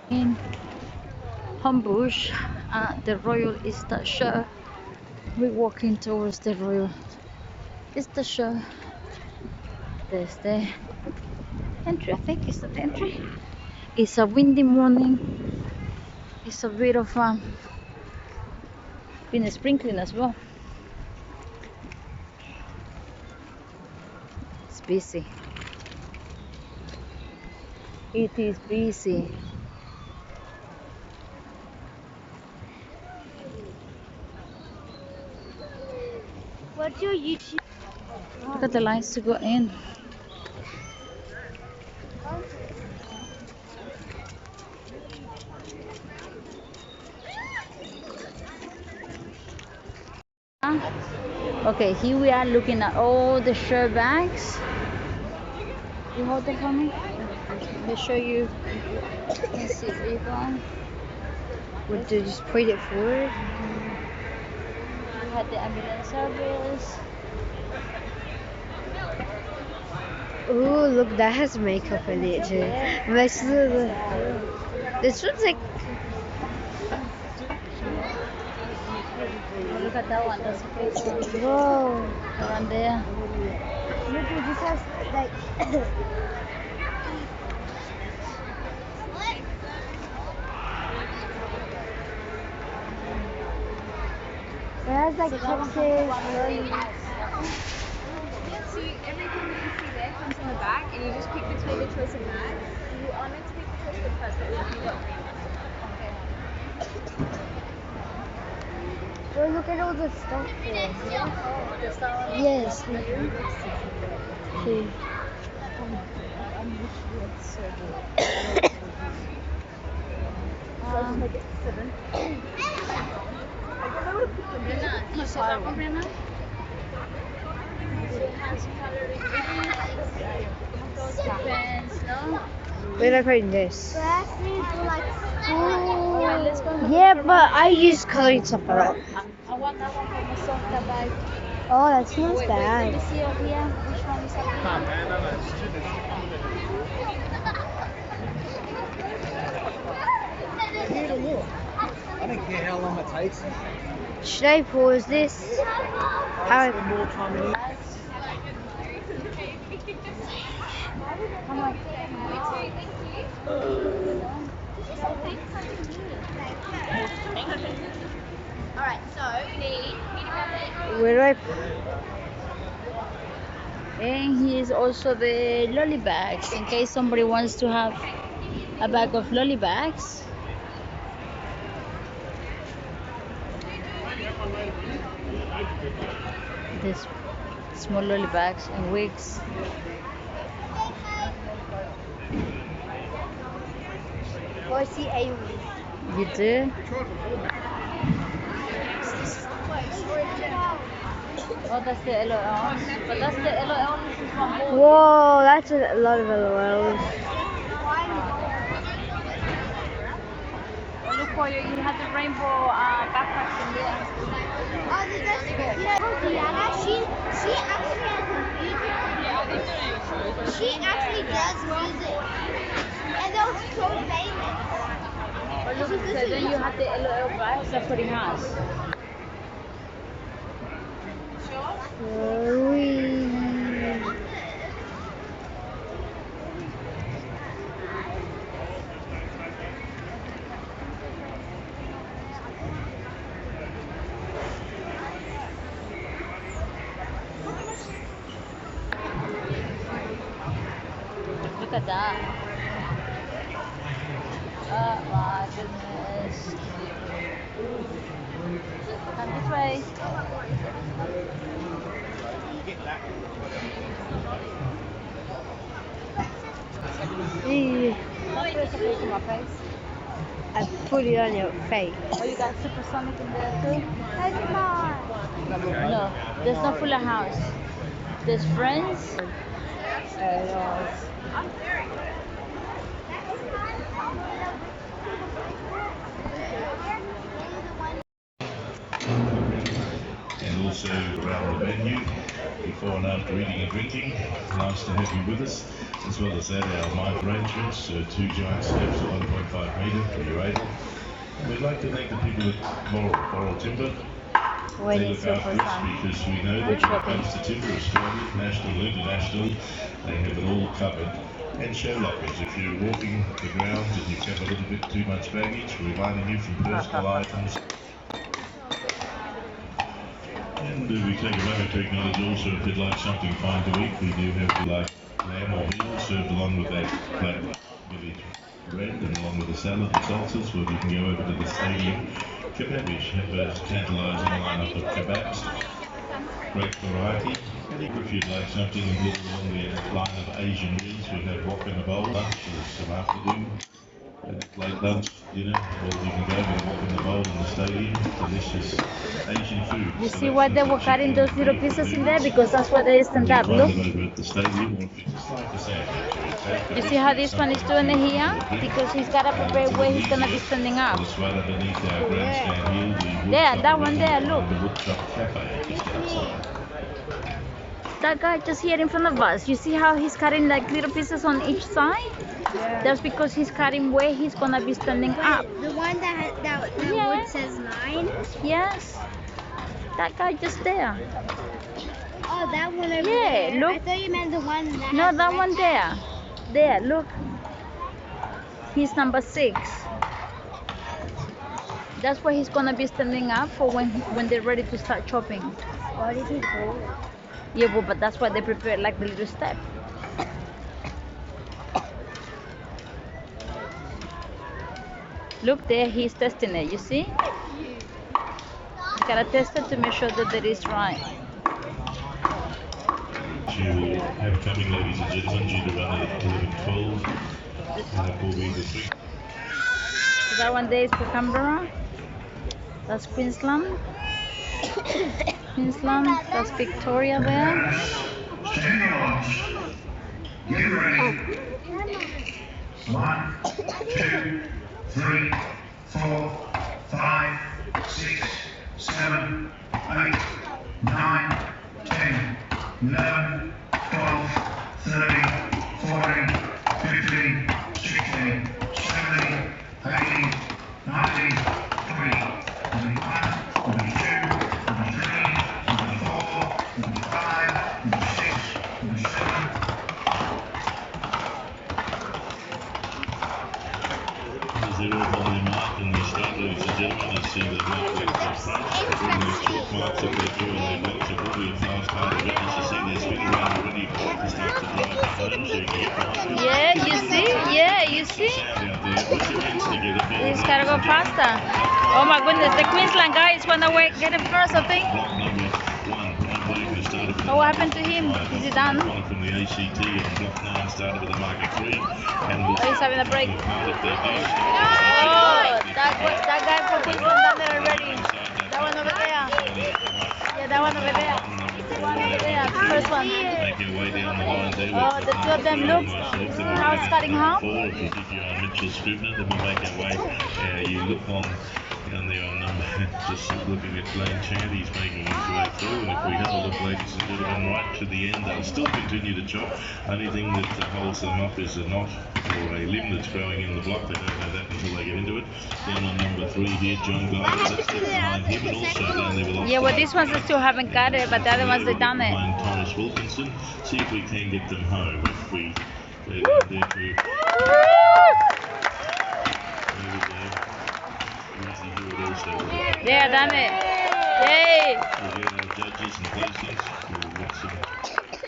In Homebush at the Royal Easter Show. We're walking towards the Royal Easter Show. There's the entry, I think. Is that the entry? It's a windy morning. It's a bit of been sprinkling as well. It's busy. It is busy. What's your YouTube? Look at the lines to go in. Okay, here we are looking at all the shirt bags. You hold them for me? Let me show you. Let's see, ribbon. Would you just point it forward? We had the ambulance service. Oh, look, that has makeup in it too. Yeah. This one's like. Oh, look at that one. That's a great one. Whoa. Around there. Look, it just has like. It has like Texas. So everything that you see there comes in the bag, and you just pick between the choice of bags. You are meant to pick the choice of first, but you've got three Oh, look at all the stuff there. Yes. See. Make it 7. You saw that one, Brianna? It has coloring those pens, no? Where did I find this? Alright, let's go. Yeah, but I use coloring stuff a lot. I want that one for my softer bag. Oh, that smells Wait, let me bad. see over here. Which one is that? I don't care how long it takes. Should I pause this? How? More time in it. Come on. Alright, so we need Where do I? And here's also the lolly bags in case somebody wants to have a bag of lolly bags. This small lolly bags and wigs. Oh, I see a. You do? Oh, that's the LOL. But that's the LOL. This is one more. Whoa, that's a lot of LOLs. Oh, look for you. You have the rainbow backpacks in there. Oh, Diana, she actually does music, and they're so famous. Oh, look, so then you have the LOL bags. That's what he has. Look at that. Oh my goodness. Come this way. I put it on your face. Oh, you got Supersonic in there too? No, there's no Fuller House. There's Friends. And also around the venue before and after eating and drinking. Nice to have you with us. As well as that, our mic arrangements, 2 giant steps of 1.5 metres. if you're able. And we'd like to thank the people at Boral Timber. When They is look your after first us time? because we know that when it comes to timber, Australia, national, international, they have it all covered. And show lockers, if you're walking the grounds and you've got a little bit too much baggage, reminding you from personal items. And we take a moment to acknowledge also if you'd like something fine to eat, we do have like lamb or veal served along with that flat village bread and along with the salad and salsas, where you can go over to the stadium. Kebabish have a tantalising lineup of kebabs, great variety. And if you'd like something a little along the line of Asian meals, we have wok in a bowl, lunch or some afternoon, late lunch, dinner, or you can go and wok in the bowl in the stadium, delicious Asian food. You see why they were cutting those little pieces in there? Because that's where they stand up. Look. You see how this one is doing it here? Because he's got to prepare where he's going to be standing up. There, that one there, look. That guy just here in front of us. You see how he's cutting like little pieces on each side? Yeah. That's because he's cutting where he's going to be standing up. The one that Yeah. wood says 9. Yes. That guy just there. Oh, that one over Yeah, there. look. I thought you meant the one that No, has that red one there. There, look. He's number 6. That's where he's gonna be standing up for when they're ready to start chopping. What did he call it? Yeah, but that's why they prepare like the little step. Look there, he's testing it. You see? He's gotta test it to make sure that it is right. To have coming, ladies and gentlemen, due to run at 11:12, and that will be the three. So that one there is for Canberra. That's Queensland. Queensland. That's Victoria there. Stand launch. Get ready. 1, 2, 3, 4, 5, 6, 7, 8, 9, 10, 11, 12, 13, 14, 15, 16, 17, 18, 19, 20, 21, 22, 23, 24, 25, 26, 27. As they're all holding them up in the start, ladies and gentlemen, you see the black up front, all these chalk marks that they do, and they've got to probably a fast part of it. As you see, they're spinning around already to start to drive the home, so you can get past it. Yeah, you see? Yeah, you see? Sound out there, put your hands together. He's gotta go faster. Oh my goodness, the Queensland guy is gonna get him first, I think. Block number 1, unbelievably started with Oh, what happened to him? Is he done? One from the ACT and block 9 started with a marker 3. And Oh, he's having a break. part of their dish. Oh, that guy from Queensland done it already. That one over there. Yeah, that one over there. The one over there, the first one. Make your way down the line there. Oh, the two of them, look. Now it's cutting half. If you think you're on Mitchell Scrivener, then we'll make our way. You look on down there on just looking at Blaine Chant, he's making his way through. And if we have a look, ladies and gentlemen, right to the end, they'll still continue to chop. Only thing that holds them up is a knot or a limb that's growing in the block. They don't know that until they get into it. Down on number 3 here, John Guy, that's behind him, and also down there with Yeah, well, these ones still haven't got it, but the other ones they done it. behind Thomas Wilkinson. See if we can get them home. If we they're down there to there we go. Easy do it also. Yeah, done it. Yay! We'll get our judges and placings. We'll get some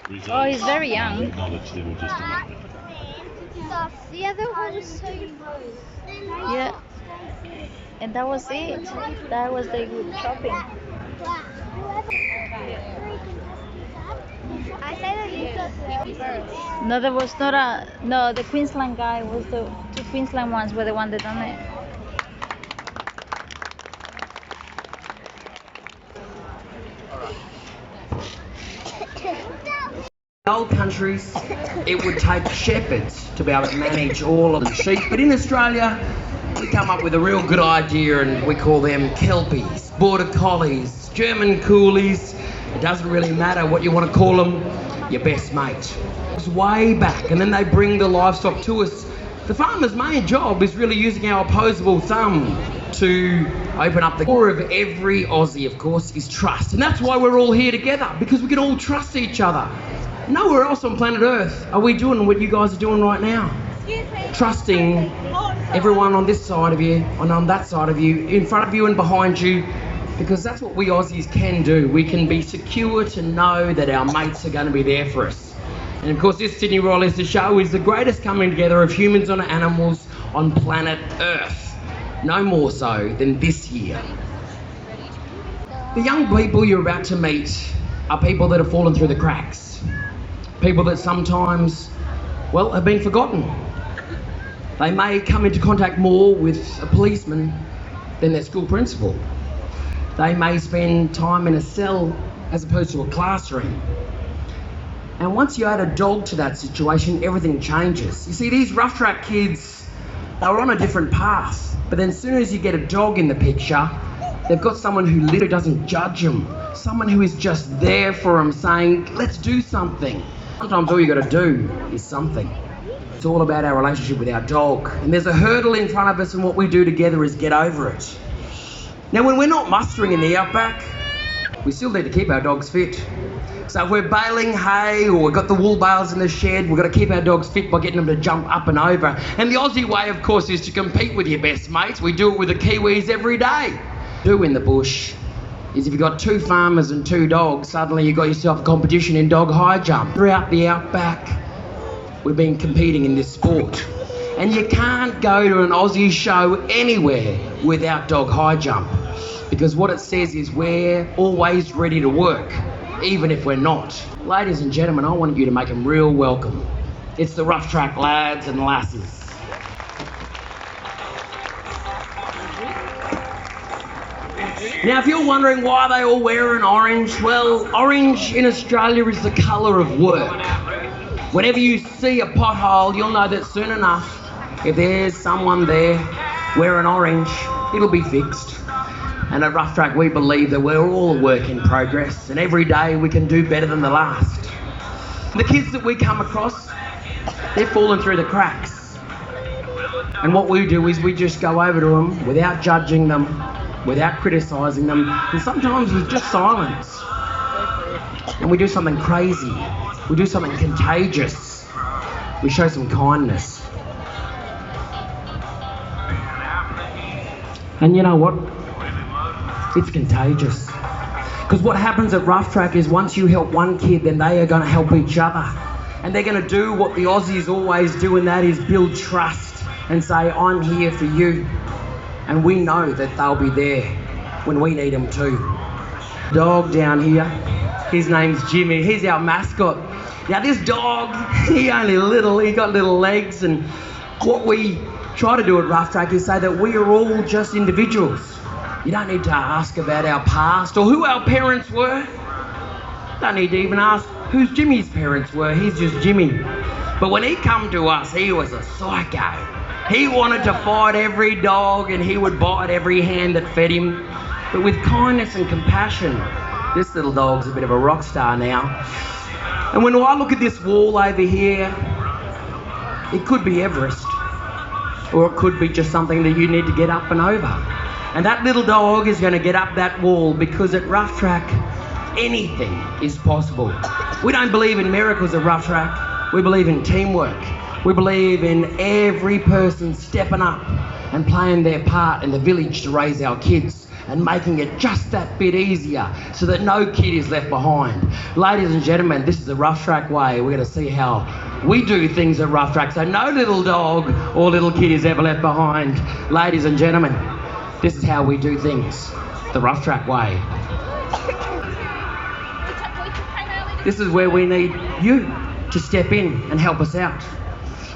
results. Oh, he's very young. Acknowledge them in just a moment. The other one was so close. Yeah. And that was it. That was the good shopping. I said that you got the first. No, there was not a. No, the Queensland guy was the 2 Queensland ones were the one that done it. In old countries, it would take shepherds to be able to manage all of the sheep, but in Australia, we come up with a real good idea and we call them Kelpies, Border Collies, German Coolies. It doesn't really matter what you want to call them, your best mate. It's way back, and then they bring the livestock to us The farmer's main job is really using our opposable thumb to open up the core of every Aussie, of course, is trust. And that's why we're all here together, because we can all trust each other. Nowhere else on planet Earth are we doing what you guys are doing right now. Trusting everyone on this side of you and on that side of you, in front of you and behind you, because that's what we Aussies can do. We can be secure to know that our mates are going to be there for us. And of course, this Sydney Royal Easter Show is the greatest coming together of humans and animals on planet Earth. No more so than this year. The young people you're about to meet are people that have fallen through the cracks. People that sometimes, well, have been forgotten. They may come into contact more with a policeman than their school principal. They may spend time in a cell as opposed to a classroom. And once you add a dog to that situation, everything changes. You see, these rough track kids, they were on a different path. But then as soon as you get a dog in the picture, they've got someone who literally doesn't judge them. Someone who is just there for them, saying, let's do something. Sometimes all you got to do is something. It's all about our relationship with our dog. And there's a hurdle in front of us, and what we do together is get over it. Now, when we're not mustering in the outback, we still need to keep our dogs fit. So if we're baling hay or we've got the wool bales in the shed, we've got to keep our dogs fit by getting them to jump up and over. And the Aussie way, of course, is to compete with your best mates. We do it with the Kiwis every day. Do in the bush is if you've got 2 farmers and 2 dogs, suddenly you've got yourself a competition in dog high jump. Throughout the outback, we've been competing in this sport. And you can't go to an Aussie show anywhere without dog high jump. Because what it says is we're always ready to work, even if we're not. Ladies and gentlemen, I want you to make them real welcome. It's the Rough Track lads and lasses. Now, if you're wondering why they all wear an orange, well, orange in Australia is the colour of work. Whenever you see a pothole, you'll know that soon enough, if there's someone there wearing orange, it'll be fixed. And at Rough Track, we believe that we're all a work in progress, and every day we can do better than the last. The kids that we come across, they're falling through the cracks. And what we do is we just go over to them without judging them, without criticising them, and sometimes with just silence. And we do something crazy. We do something contagious. We show some kindness. And you know what? It's contagious. Because what happens at Rough Track is once you help one kid, then they are going to help each other. And they're going to do what the Aussies always do, and that is build trust and say, I'm here for you. And we know that they'll be there when we need them too. Dog down here, his name's Jimmy. He's our mascot. Now this dog, he got little legs, and what we try to do at Rough Track is say that we are all just individuals. You don't need to ask about our past or who our parents were. Don't need to even ask who Jimmy's parents were. He's just Jimmy. But when he come to us, he was a psycho. He wanted to fight every dog, and he would bite every hand that fed him. But with kindness and compassion, this little dog's a bit of a rock star now. And when I look at this wall over here, it could be Everest, or it could be just something that you need to get up and over. And that little dog is going to get up that wall, because at Rough Track, anything is possible. We don't believe in miracles at Rough Track. We believe in teamwork. We believe in every person stepping up and playing their part in the village to raise our kids and making it just that bit easier so that no kid is left behind. Ladies and gentlemen, this is the Rough Track way. We're going to see how we do things at Rough Track so no little dog or little kid is ever left behind. Ladies and gentlemen, this is how we do things, the Rough Track way. This is where we need you to step in and help us out.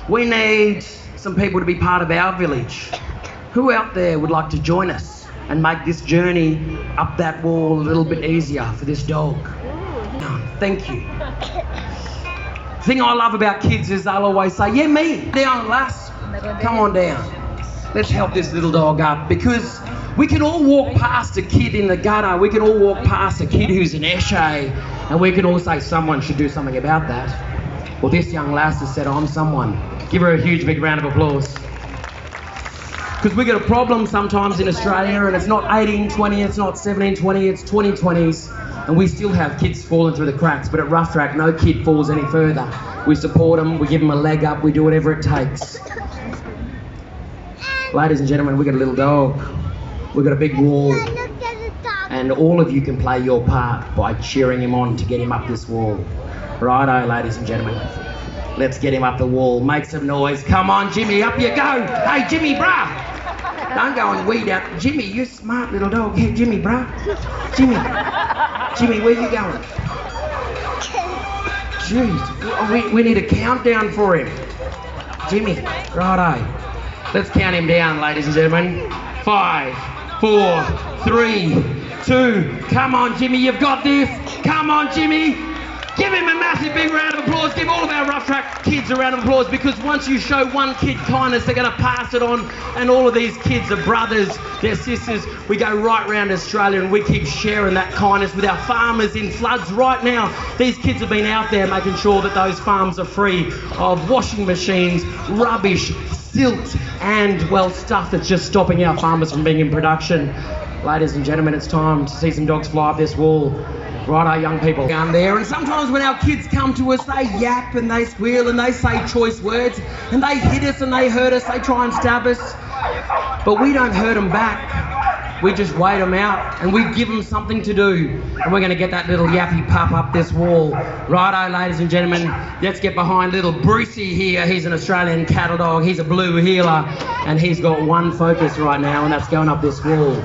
We need some people to be part of our village. Who out there would like to join us and make this journey up that wall a little bit easier for this dog? Thank you. The thing I love about kids is they'll always say, yeah, me, down lass, come on down. Let's help this little dog up, because we can all walk past a kid in the gutter, we can all walk past a kid who's an eshay, and we can all say someone should do something about that. Well, this young lass has said, I'm someone. Give her a huge big round of applause. Because we get a problem sometimes in Australia, and it's not 18-20, it's not 17-20, it's 20-20s, and we still have kids falling through the cracks. But at Rough Track, no kid falls any further. We support them, we give them a leg up, we do whatever it takes. Ladies and gentlemen, we got a little dog. We got a big wall. And all of you can play your part by cheering him on to get him up this wall. Righto, ladies and gentlemen. Let's get him up the wall. Make some noise. Come on, Jimmy, up you go. Hey, Jimmy, bruh. Don't go and weed out. Jimmy, you smart little dog. Hey, Jimmy, bruh. Jimmy. Jimmy, where you going? Jeez, we need a countdown for him. Jimmy, righto. Let's count him down, ladies and gentlemen. 5, 4, 3, 2. Come on, Jimmy, you've got this. Come on, Jimmy. Give him a massive big round of applause. Give all of our Rough Track kids a round of applause, because once you show one kid kindness, they're going to pass it on, and all of these kids are brothers, they're sisters. We go right round Australia and we keep sharing that kindness with our farmers in floods right now. These kids have been out there making sure that those farms are free of washing machines, rubbish, silt, and, well, stuff that's just stopping our farmers from being in production. Ladies and gentlemen, it's time to see some dogs fly up this wall. Righto, young people down there. And sometimes when our kids come to us, they yap and they squeal and they say choice words, and they hit us and they hurt us, they try and stab us. But we don't hurt them back. We just wait them out and we give them something to do. And we're going to get that little yappy pup up this wall. Righto, ladies and gentlemen, let's get behind little Brucey here. He's an Australian cattle dog. He's a blue heeler, and he's got one focus right now, and that's going up this wall.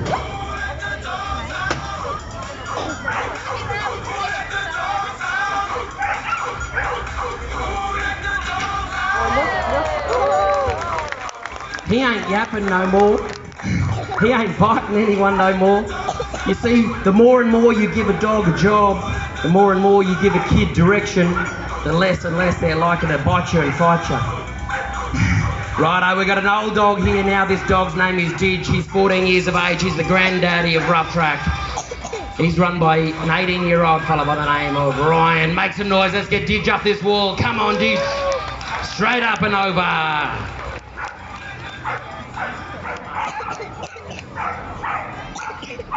He ain't yapping no more. He ain't biting anyone no more. You see, the more and more you give a dog a job, the more and more you give a kid direction, the less and less they're likely to bite you and fight you. Righto, we've got an old dog here now. This dog's name is Didge. He's 14 years of age. He's the granddaddy of Rough Track. He's run by an 18-year-old fella by the name of Ryan. Make some noise. Let's get Didge up this wall. Come on, Didge. Straight up and over.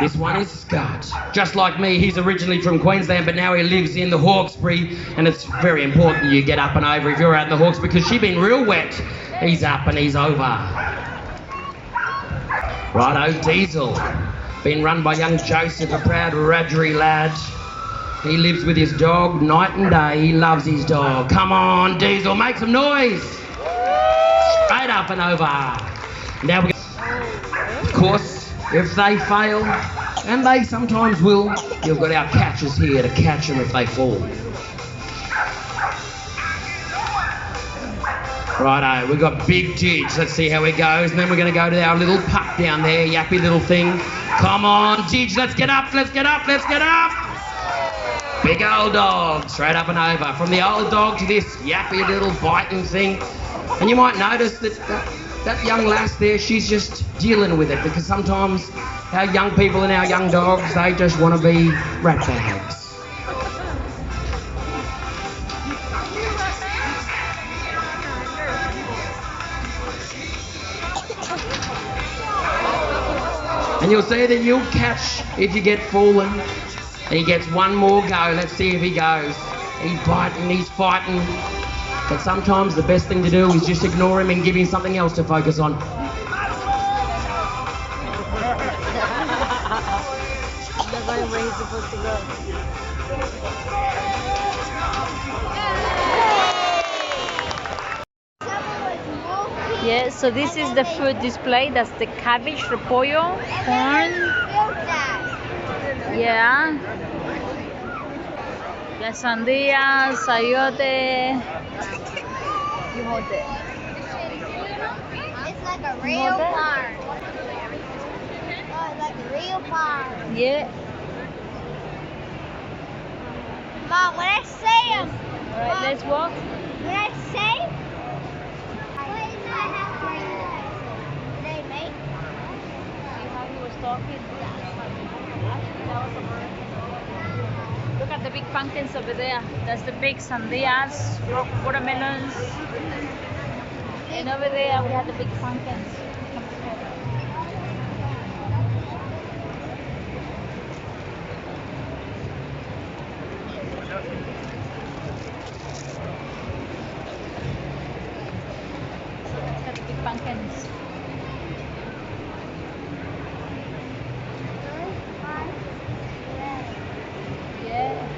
This one is Scott. Just like me, he's originally from Queensland, but now he lives in the Hawkesbury, and it's very important you get up and over if you're out in the Hawks, because she's been real wet. He's up and he's over. Righto, Diesel. Been run by young Joseph, a proud Wiradjuri lad. He lives with his dog night and day. He loves his dog. Come on, Diesel, make some noise. Straight up and over. Now we go. Of course, if they fail, and they sometimes will, you've got our catchers here to catch them if they fall. Righto, we've got Big Didge. Let's see how he goes. And then we're going to go to our little pup down there, yappy little thing. Come on, Didge, let's get up, let's get up, let's get up. Big old dog, straight up and over. From the old dog to this yappy little biting thing. And you might notice that young lass there, she's just dealing with it, because sometimes our young people and our young dogs, they just want to be rat bags. And you'll see that you'll catch if you get fallen. And he gets one more go. Let's see if he goes. He's biting, he's fighting. But sometimes the best thing to do is just ignore him and give him something else to focus on. Yeah, so this is the food display. That's the cabbage, repollo, corn. Yeah. The sandía, sayote. It's like a real farm. Oh, it's like a real farm. Yeah. Mom, when I say them. Alright, let's walk. When I say, they make. He was talking. Look at the big pumpkins over there. That's the big sandias, watermelons. And over there we had the big pumpkins. Got the big pumpkins. Yeah.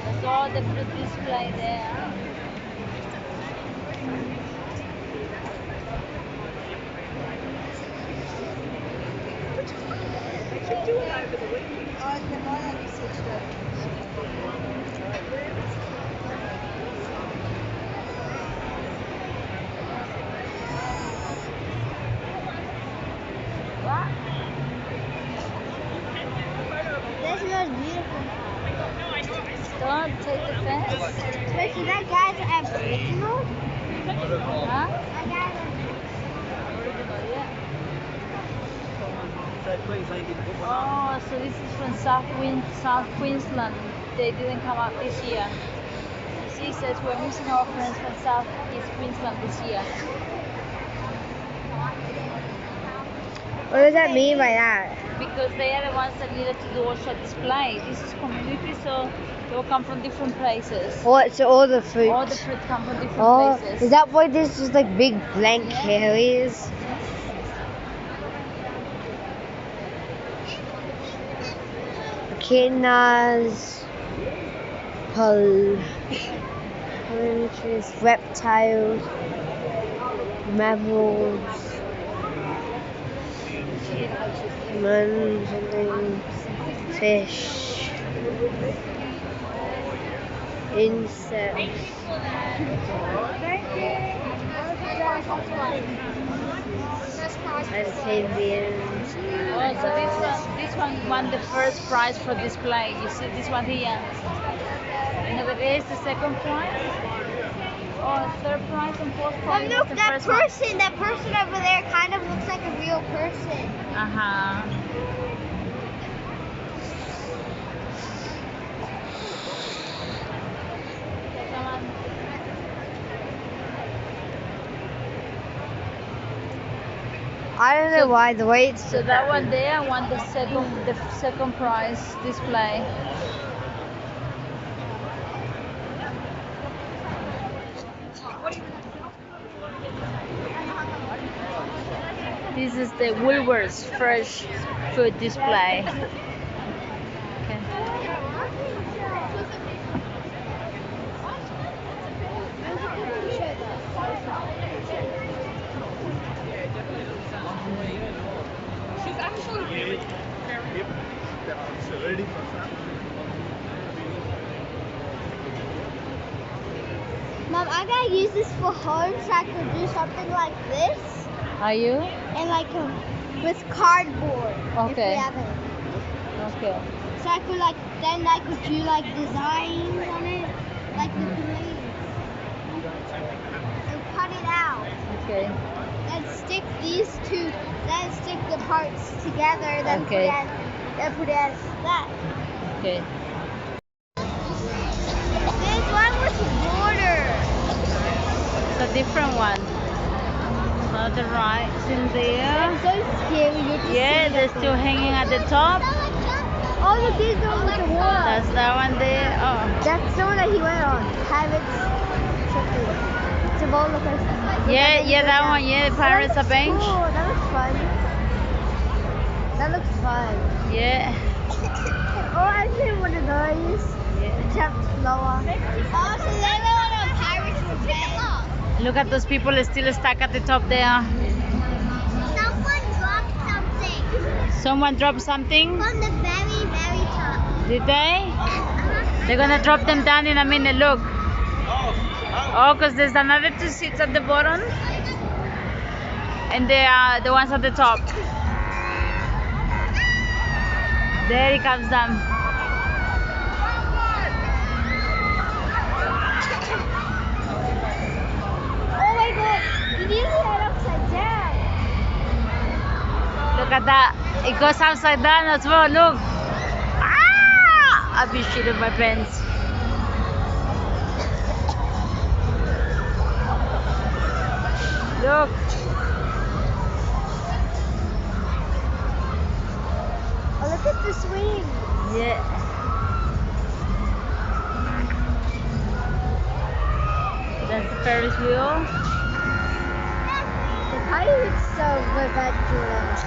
That's all the fruit display there. What? This was beautiful. Don't take the fence. Wait, so that guy's Aboriginal? Huh? That guy's Yeah. So please, they didn't put one up. Oh, so this is from South Queensland. They didn't come up this year. You see, it says we're missing our friends from South East Queensland this year. What does that mean by that? Because they are the ones that needed to do also a display. This is community, so they will come from different places. What? So all the fruit. All the fruit come from different Oh, places. is that why there's just like big blank areas? Echidnas, pollinations, reptiles, mammals, something, fish, insects, amphibians. Oh, so this one won the first prize for display. You see this one here. And over there is the second prize. Oh, third prize and fourth Oh, prize. look, was the that first one. person over there kind of looks like a real person. Uh-huh. Okay, come on. I don't know why the way it's So that one there won the second prize display. This is the Woolworths fresh food display. Okay. She's actually Mom, I gotta use this for home so I could do something like this Are you? and like with cardboard. If Okay. we have it. Okay. So I could then I could do like designs on it, like the blades. And cut it out. Okay. Then stick then stick the parts together, then Okay. put it as that. Okay. There's one with water. It's a different one. On the right, it's in there. It's so scary. You just Yeah, see they're that still thing. hanging at the top. Oh, look, there's the one with the water. That's that one there. Oh. That's the one that he went on. Pirates Tripping. It's a roller coaster. Yeah, that one. Yeah, the Pirates That of looks Bench. cool. That looks fun. That looks fun. Yeah. Oh, I see one of those. Yeah. Jump slower. Oh, so they went on Pirates Revenge. Look at those people still stuck at the top there. Someone dropped something Someone dropped something. from the very, very top. Did they? They're gonna drop them down in a minute. Look. Oh, because there's another two seats at the bottom. And they are the ones at the top. There he comes down. Oh my god, he nearly had upside down. Look at that. It goes upside down as well. Look. Ah! I'll be shitting my pants. Look. Oh, look at the swing. Yeah. That's the Ferris wheel. The party looks so ridiculous.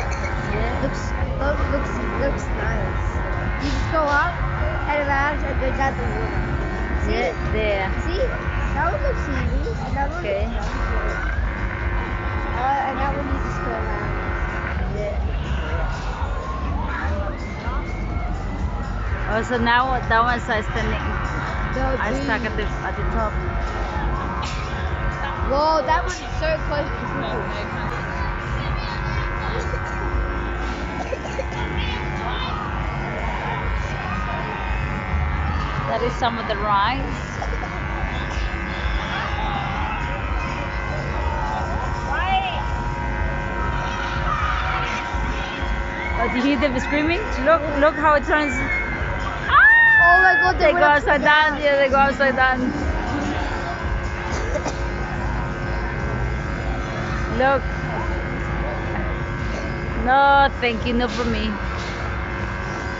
Yeah. Looks nice. You just go up and around and go down the water. See? Yeah, there. See? That one looks easy. And that one Okay. looks fun. And that one you just go around. Yeah. Oh, so now that one's standing. I stuck at the top. Whoa, that one's so close to people. That is some of the rides. Oh, do you hear them screaming? Look how it turns. Oh my god, They go upside down. Yeah, they go upside down. Look. No, thank you. No for me.